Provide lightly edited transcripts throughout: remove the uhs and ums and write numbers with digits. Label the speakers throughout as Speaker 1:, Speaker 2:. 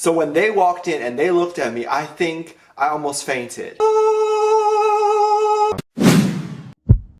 Speaker 1: So when they walked in and they looked at me, I think I almost fainted.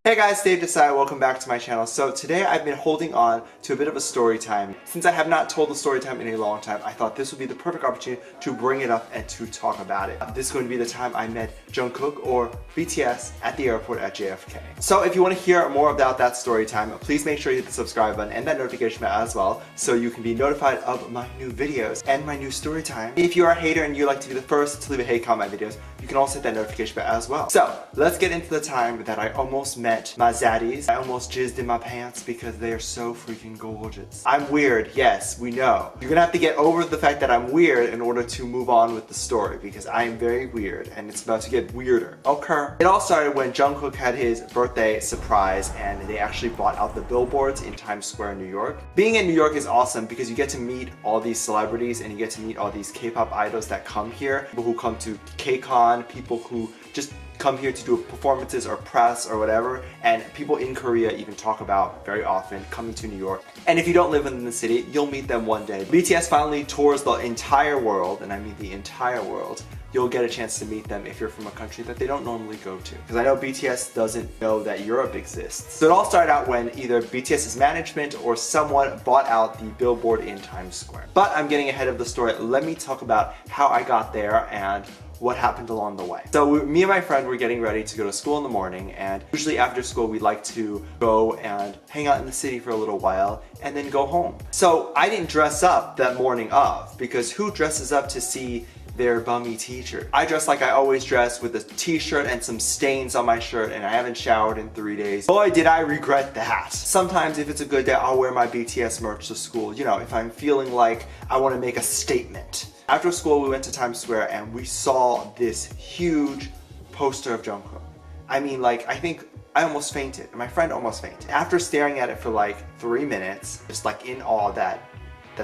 Speaker 1: Hey guys, DaveDisci, welcome back to my channel. So today I've been holding on to a bit of a story time. Since I have not told the story time in a long time, I thought this would be the perfect opportunity to bring it up and to talk about it. This is going to be the time I met Jungkook, or BTS, at the airport at JFK. So if you want to hear more about that story time, please make sure you hit the subscribe button and that notification bell as well, so you can be notified of my new videos and my new story time. If you are a hater and you like to be the first to leave a hate comment on my videos, you can also hit that notification bell as well. So let's get into the time that I almost met my zaddies. I almost jizzed in my pants because they are so freaking gorgeous. I'm weird, yes, we know. You're gonna have to get over the fact that I'm weird in order to move on with the story, because I am very weird and it's about to get weirder. Okay. It all started when Jungkook had his birthday surprise and they actually bought out the billboards in Times Square, New York. Being in New York is awesome because you get to meet all these celebrities and you get to meet all these K-pop idols that come here, people who come to K-Con, people who just come here to do performances or press or whatever, and people in Korea even talk about very often coming to New York. And if you don't live in the city, you'll meet them one day. BTS finally tours the entire world, and I mean the entire world. You'll get a chance to meet them if you're from a country that they don't normally go to. Because I know BTS doesn't know that Europe exists. So it all started out when either BTS's management or someone bought out the billboard in Times Square. But I'm getting ahead of the story. Let me talk about how I got there and what happened along the way. So me and my friend were getting ready to go to school in the morning, and usually after school we like to go and hang out in the city for a little while and then go home. So I didn't dress up that morning of, because who dresses up to see their bummy teacher? I dress like I always dress, with a t-shirt and some stains on my shirt, and I haven't showered in 3 days. Boy, did I regret that. Sometimes if it's a good day, I'll wear my BTS merch to school, you know, if I'm feeling like I want to make a statement. After school, we went to Times Square and we saw this huge poster of Jungkook. I mean, like, I think I almost fainted, and my friend almost fainted. After staring at it for like 3 minutes, just like in awe that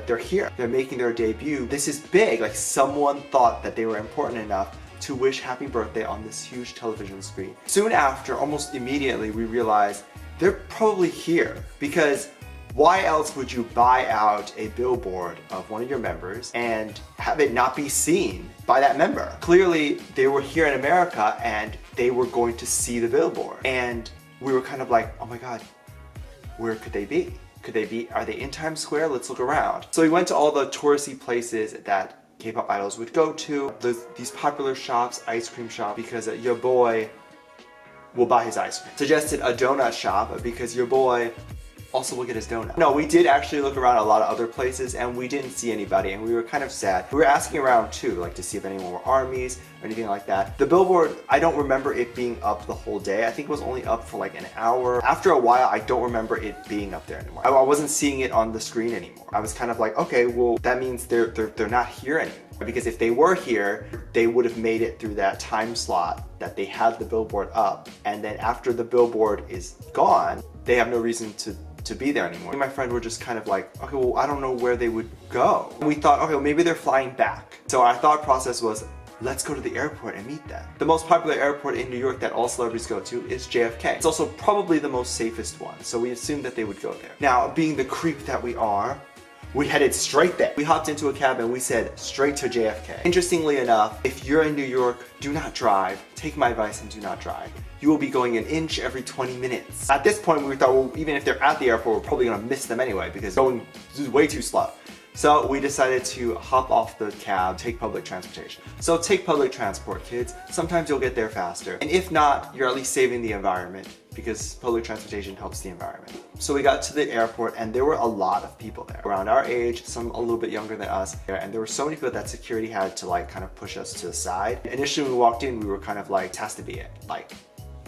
Speaker 1: they're here. They're making their debut. This is big. Like, someone thought that they were important enough to wish happy birthday on this huge television screen. Soon after, almost immediately, we realized they're probably here, because why else would you buy out a billboard of one of your members and have it not be seen by that member? Clearly, they were here in America and they were going to see the billboard. And we were kind of like, oh my God, where could they be? Are they in Times Square? Let's look around. So we went to all the touristy places that K-pop idols would go to, these popular shops, ice cream shop, because your boy will buy his ice cream. Suggested a donut shop because your boy also will get his donut. No, we did actually look around a lot of other places and we didn't see anybody, and we were kind of sad. We were asking around too, like to see if anyone were armies or anything like that. The billboard, I don't remember it being up the whole day. I think it was only up for like an hour. After a while, I don't remember it being up there anymore. I wasn't seeing it on the screen anymore. I was kind of like, okay, well, that means they're not here anymore. Because if they were here, they would have made it through that time slot that they had the billboard up. And then after the billboard is gone, they have no reason to be there anymore. Me and my friend were just kind of like, okay, well, I don't know where they would go. And we thought, okay, well, maybe they're flying back. So our thought process was, let's go to the airport and meet them. The most popular airport in New York that all celebrities go to is JFK. It's also probably the most safest one, so we assumed that they would go there. Now, being the creep that we are, we headed straight there. We hopped into a cab and we said straight to JFK. Interestingly enough, if you're in New York, do not drive. Take my advice and do not drive. You will be going an inch every 20 minutes. At this point, we thought, well, even if they're at the airport, we're probably gonna miss them anyway because going way too slow. So we decided to hop off the cab, take public transportation. So take public transport, kids. Sometimes you'll get there faster. And if not, you're at least saving the environment, because public transportation helps the environment. So we got to the airport and there were a lot of people there, around our age, some a little bit younger than us. And there were so many people that security had to like kind of push us to the side. Initially when we walked in, we were kind of like, this has to be it. Like,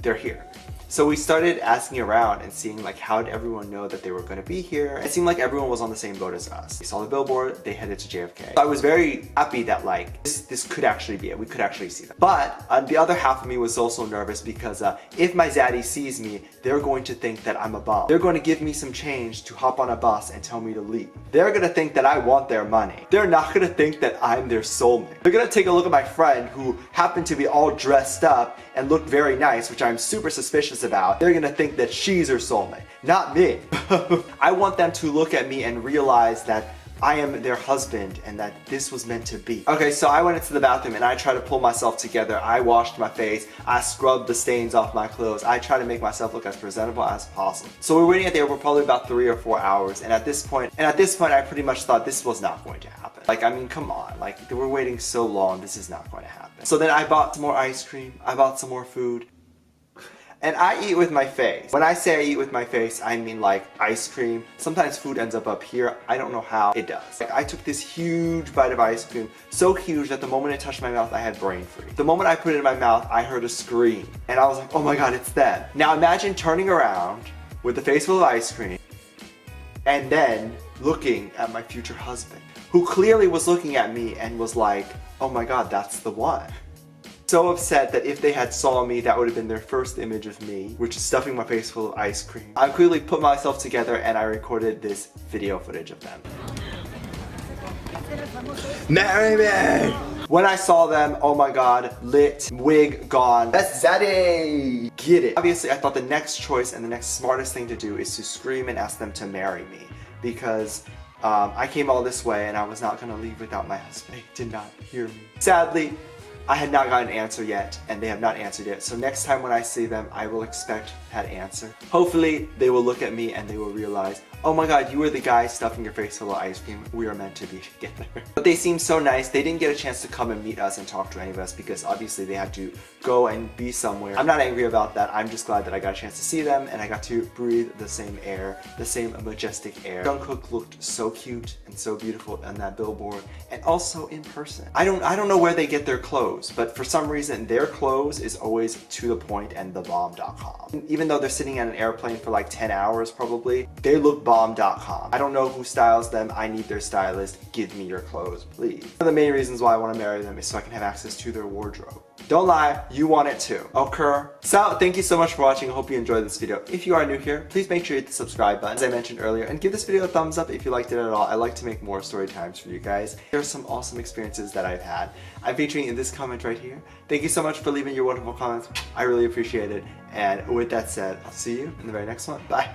Speaker 1: they're here. So we started asking around and seeing like how did everyone know that they were going to be here. It seemed like everyone was on the same boat as us. We saw the billboard, they headed to JFK. So I was very happy that like this could actually be it. We could actually see them. But the other half of me was also nervous because if my zaddy sees me, they're going to think that I'm a bum. They're going to give me some change to hop on a bus and tell me to leave. They're going to think that I want their money. They're not going to think that I'm their soulmate. They're going to take a look at my friend who happened to be all dressed up and looked very nice, which I'm super suspicious about. They're gonna think that she's her soulmate, not me. I want them to look at me and realize that I am their husband and that this was meant to be. Okay, so I went into the bathroom and I tried to pull myself together. I washed my face. I scrubbed the stains off my clothes. I tried to make myself look as presentable as possible. So we were waiting at the airport probably about 3 or 4 hours, and at this point I pretty much thought this was not going to happen. Like, I mean, come on, like, we're waiting so long, this is not going to happen. So then I bought some more ice cream, I bought some more food, and I eat with my face. When I say I eat with my face, I mean like ice cream. Sometimes food ends up here. I don't know how it does. Like, I took this huge bite of ice cream, so huge that the moment it touched my mouth, I had brain freeze. The moment I put it in my mouth, I heard a scream. And I was like, oh my god, it's them. Now imagine turning around with the face full of ice cream and then looking at my future husband, who clearly was looking at me and was like, oh my god, that's the one. So upset that if they had saw me, that would have been their first image of me, which is stuffing my face full of ice cream. I quickly put myself together and I recorded this video footage of them. Marry me! When I saw them, oh my god, lit, wig gone, that's Zaddy! Get it. Obviously, I thought the next choice and the next smartest thing to do is to scream and ask them to marry me, because I came all this way and I was not gonna leave without my husband. They did not hear me. Sadly, I had not gotten an answer yet, and they have not answered yet. So next time when I see them, I will expect that answer. Hopefully, they will look at me and they will realize, oh my god, you were the guy stuffing your face full of ice cream. We are meant to be together. But they seemed so nice. They didn't get a chance to come and meet us and talk to any of us because obviously they had to go and be somewhere. I'm not angry about that. I'm just glad that I got a chance to see them and I got to breathe the same air, the same majestic air. Jungkook looked so cute and so beautiful on that billboard, and also in person. I don't know where they get their clothes, but for some reason their clothes is always to the point and thebomb.com. Even though they're sitting on an airplane for like 10 hours probably, they look bomb.com. I don't know who styles them. I need their stylist. Give me your clothes, please. One of the main reasons why I want to marry them is so I can have access to their wardrobe. Don't lie, you want it too. Okay? So, thank you so much for watching. I hope you enjoyed this video. If you are new here, please make sure you hit the subscribe button, as I mentioned earlier, and give this video a thumbs up if you liked it at all. I like to make more story times for you guys. There's some awesome experiences that I've had. I'm featuring in this comment right here. Thank you so much for leaving your wonderful comments. I really appreciate it. And with that said, I'll see you in the very next one. Bye.